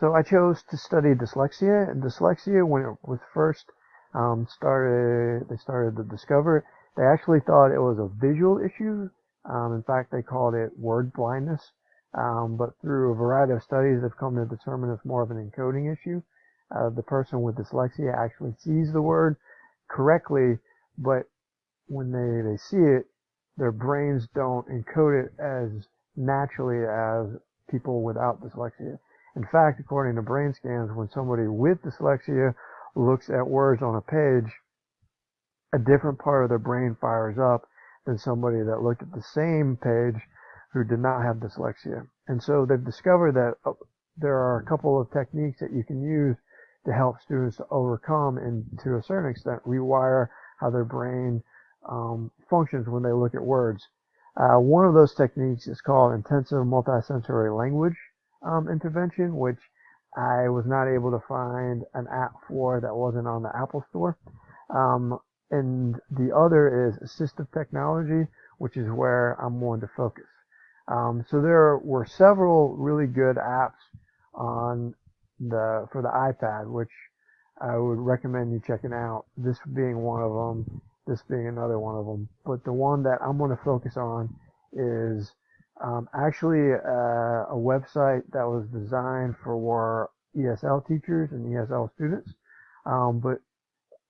So I chose to study dyslexia, and dyslexia, when it was first they started to discover it, they actually thought it was a visual issue. In fact, they called it word blindness. But through a variety of studies, they've come to determine it's more of an encoding issue. The person with dyslexia actually sees the word correctly, but when they see it, their brains don't encode it as naturally as people without dyslexia. In fact, according to brain scans, when somebody with dyslexia looks at words on a page, a different part of their brain fires up than somebody that looked at the same page who did not have dyslexia. And so they've discovered that there are a couple of techniques that you can use to help students to overcome and, to a certain extent, rewire how their brain functions when they look at words. One of those techniques is called intensive multisensory language intervention, which I was not able to find an app for that wasn't on the Apple Store. And the other is assistive technology, which is where I'm going to focus. So there were several really good apps for the iPad, which I would recommend you checking out. This being one of them, this being another one of them. But the one that I'm going to focus on is actually a website that was designed for ESL teachers and ESL students.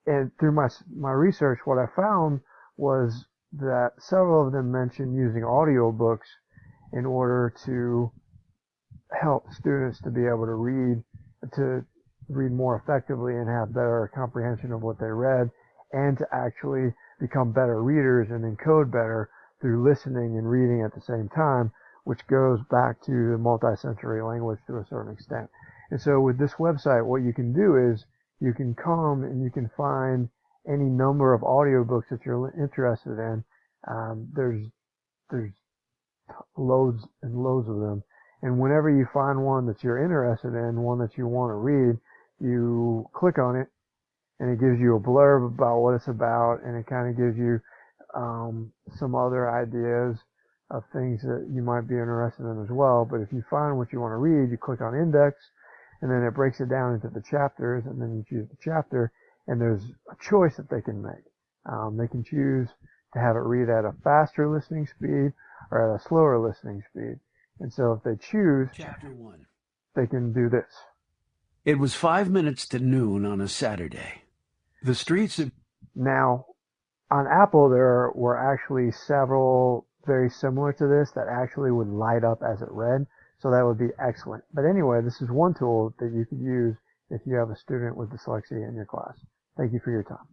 And through my research, what I found was that several of them mentioned using audiobooks in order to help students to be able to read more effectively and have better comprehension of what they read, and to actually become better readers and encode better through listening and reading at the same time, which goes back to the multisensory language to a certain extent. And so with this website, what you can do is you can come and you can find any number of audiobooks that you're interested in. There's loads and loads of them. And whenever you find one that you're interested in, one that you want to read, you click on it, and it gives you a blurb about what it's about, and it kind of gives you some other ideas of things that you might be interested in as well. But if you find what you want to read, you click on index, and then it breaks it down into the chapters, and then you choose the chapter, and there's a choice that they can make. They can choose to have it read at a faster listening speed or at a slower listening speed. And so if they choose, Chapter 1. They can do this. It was 5 minutes to noon on a Saturday. The streets of... Now, on Apple, there were actually several very similar to this that actually would light up as it read. So that would be excellent. But anyway, this is one tool that you could use if you have a student with dyslexia in your class. Thank you for your time.